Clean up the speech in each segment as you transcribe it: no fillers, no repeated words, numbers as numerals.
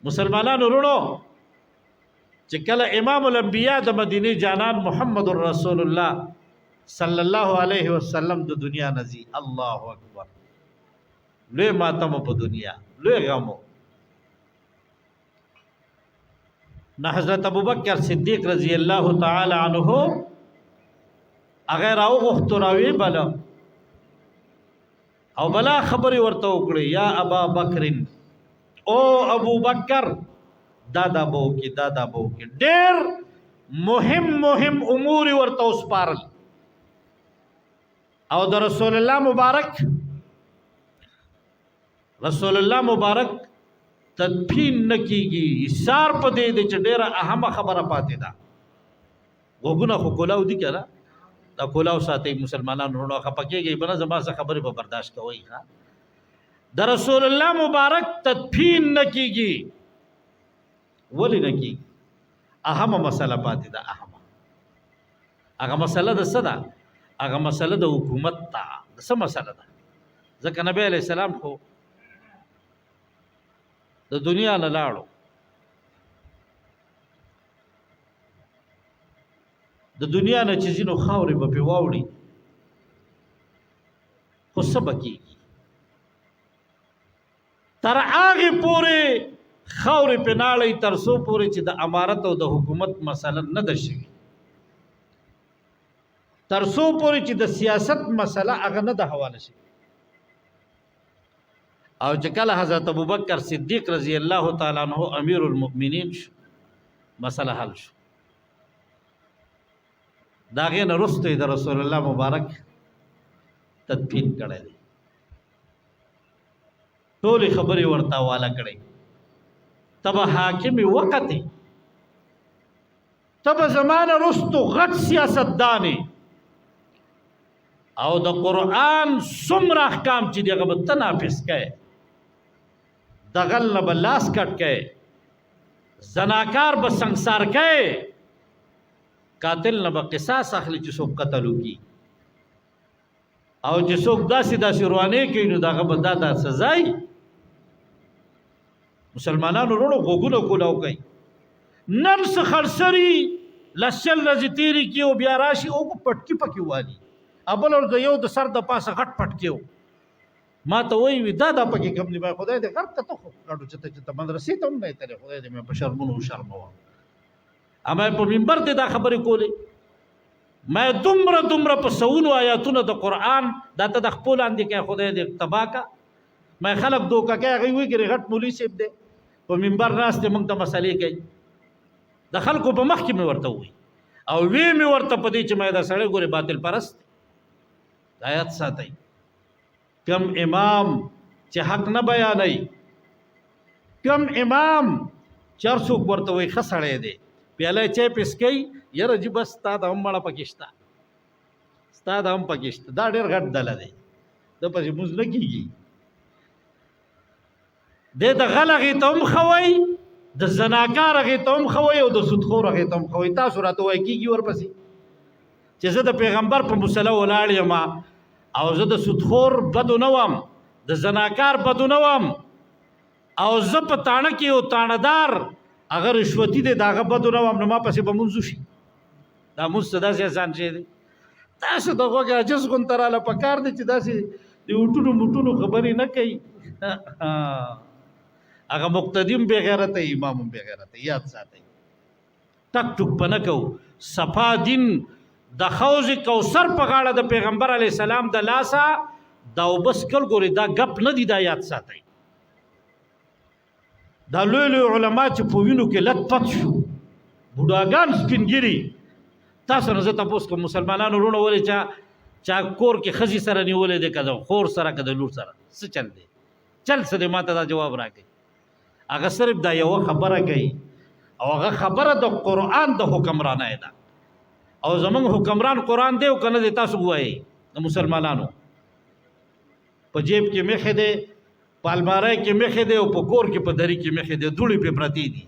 مسلمانانو ورونو چې کله امام الانبیاء د مدینه جانان محمد رسول الله صلی الله علیه وسلم د دنیا نزی الله اکبر لوی ماتم په دنیا لوی غمو نه حضرت ابوبکر صدیق رضی الله تعالی عنہ اگر او غختراوی بل او بلا خبر ورته وکړي یا ابا بکر او ابو بکر دادا بو کی ډېر مهم امور ورته وسپارل او د رسول الله مبارک تدفین نکیږي اشار په دې چې ډېره اهمه خبره پاتې ده وګونه خو کولاو دي کړه دا کولاو ساتي مسلمانانو ورو خپکیږي بنه زما څه خبره به برداشت کوي ها د رسول الله مبارک تدفین نکیږي ولی نکی اهمه مسله پاتې ده هغه مسله د صدا هغه مسله د حکومت ته د څه مسله ده ځکه نبی علی السلام خو د دنیا نه لاړو د دنیا نه چې زینو خاورې به پیواوړي خو سبکی تر هغه پورې خاورې پناړی تر سو پورې چې د امارت او د حکومت مسله نه ده شوي تر سو پورې چې د سیاست مسله هغه نه ده حواله شي او چې کله حضرت ابوبکر صدیق رضی الله تعالی عنہ امیر المؤمنین شو مسله حل شو دا غي نه رسته د رسول الله مبارک تدفین کړي ټول خبري ورته والا کړي تب حاکم وقت تب زمانه رستو غټ سیاستداني او د قران څومره احکام چې دغه به تنافس کوي دغل نه بلاس کټ کوي زناکار به سنگسار کوي قاتل نه به قصاص اخلي چې څوک قتل وکي او چې څوک داسې روانه کوي نو دغه به دا سزا مسلمانانو ورو غوګونو کولاو کوي نن څه خرسري لشل رزتيري کیو بیا راشي او پټکی پکې والی ابل ور د یو د سر د پاسه غټ پټکیو ما ته وی دا پکې کوم دی خدای دې غټ ته خو غټو چې مدرسې ته هم نه تل خدای دې مې په شرمونو شرمو اما په منبر ته دا خبرې کولې ما دومره په سونو آیاتونو د قران دا ته د خپل اندې کې خدای دې تباکا ما خلق دوکا کې هغه وی ګری غټ پولیس دې په منبر راسته موږ ته مسلې کوي د خلکو په مخ کې مې ورته وی او وی مې ورته پدې چې مې دا سړی ګوري باطل پرست آیات ساتي کم امام چې حق نه بیانای کم امام 400 ورته وی خسړې دي پیاله چې پسکې یره جی بس تا د هم مړه پکشتا ستا د هم پکشتا دا ډېر غټ دل دی د پسې موږ نه کیږي د غلغه تم خوي د زناکار غه تم خوي او د سودخور غه تم خوي تاسو راته وای کیږي ورپسې چې زه د پیغمبر په مصلی ولاړ یم او زه د سودخور بدو نوم د زناکار بدو نوم او زه په تانه کې او تاندار اگر رشوتی دې داغه بدو نوم نو ما پسې به منځو شي دا مستدا سي ځان شي تاسو دغه جس غون تراله پکار دي چې داسې دی وټونو مټونو خبرې نه کوي هغه مقتدیم به غیرت امام به غیرت یاد ساتي ټک ټک پنکو صفا دین د خوز کوثر په غاړه د پیغمبر علی السلام د لاسا دا وبس کل ګوري دا غپ نه دی دا یاد ساتي دا لوی علما چې په وینو کې لټ پټ شو بوډاګان سپینګری تاسو نه زه تاسو کوم مسلمانانو ورونه ولې چا کور کې خزي سره نیولې ده کده خور سره کده لور سره څه چل دی چل څه دی ماته دا جواب راکړي هغه صرف دا یو خبره کوي او هغه خبره د قران د حکمرانه ده او زمونږ حکمران قران دی او کنه تاسو وایي د مسلمانانو په جیب کې مخه ده په الماری کې مخه ده او په کور کې په دری کې مخه ده دوړي په پرتی دي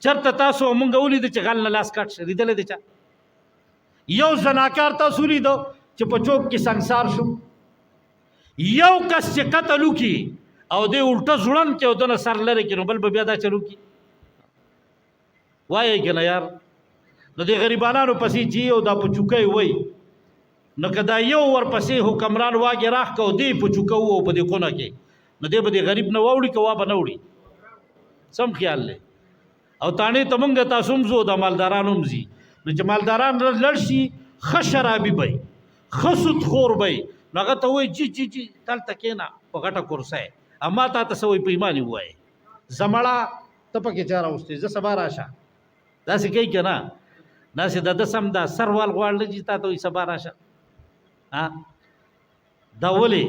چرته تاسو مونږ ولید چې غل لاس کټ ریدل دي چا یو زناکار تاسو لیدو چې په چوک کې سنگسار شو یو کس چې قتل وکي او دې الټه ځوړن کې او دنه سر لري کې نو بل به بیا دا چلو کی وایي کنه یار نو دې غریبانو پسې جی او دا پچوکې وای نو کدا یو ور پسې حکمران واګه راخ کو دی پچوکو او په دې کونه کې نو دې به دې غریب نه ووري کوا به نه وړي سم خیال لې او تانه تمنګ تاسو مزو د مالدارانو مزي نو چې مالداران لړشي خشرابي بي خسوت خور بي هغه ته وای چی تل تکینا په غټه کورسه اما تا ته سوې پیمانی وای زمړه ته پکې چاره واستې ز سبا راشه دا څه کوي کنه دا څه د سم دا سروال غواړل چې تا ته سبا راشه ها دا ولې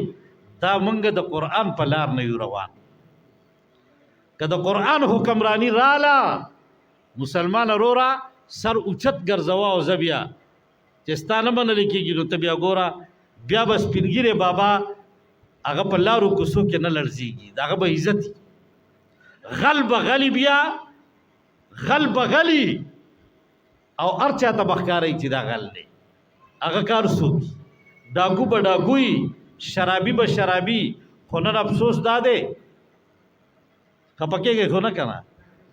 دا مونږ د قران په لار نه یو روان کله قران حکمرانی رااله مسلمان اورا سر اوچت ګرځوا او زبیا چې ستانه منل کېږي نو ته بیا ګورا بیا بس پینګیره بابا هغه په لارو کوڅو کې نه لړزيږي داغه به عزت غلب غلی بیا غلب غلی او ارچا ته بخکاری چې دا غل دی هغه کار سود ډاګو به ډاګوي شرابي به شرابي خو نن افسوس داده خپکهږي خو نه کنه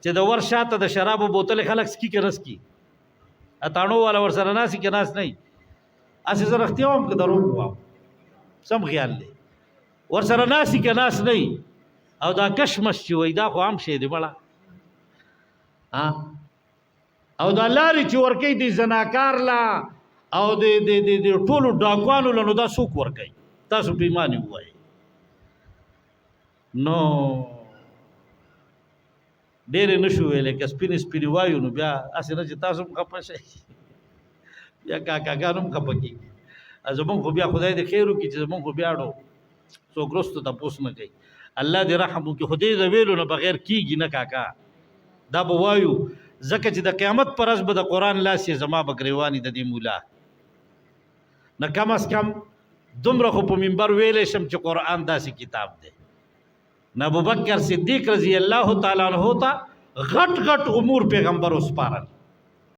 چې د ورشاته د شرابو بوتل خلک سکی کې رس کی اتانو والا ور سره ناسي کې ناس نه اسې زه رختیوم کې درو کوم سم خیال دی ور سره ناسي کې ناس نه او دا کشمش چې وای دا خو عام شی دی بلا او دا لاري چې ورکی دي زناکار لا او د ټولو ډاکوانو لنو دا سوق ورکی تاسو پیمانی وای نو ډېر نشو ویلې که سپین وایو نو بیا اسې نه چې تاسو خپه شئ بیا کاکاګانو خپه کېږي زمونږ خو بیا خدای دې خیر وکړي چې زمونږ خو بیا ډو څوک رستو تپوس نه کوي الله دې رحم وکړي خدای دې ویلو نه بغیر کېږي نه کاکا دا به وایو ځکه چې د قیامت پر ورځ به د قرآن لاس یې زما به ګریواني د دې مولا نه کم از کم دومره خو په منبر ویلی شم چې قرآن داسې کتاب دی نه ابوبکر صدیق رضی الله تعالی عنہ ته غټ غټ امور پیغمبر وسپارل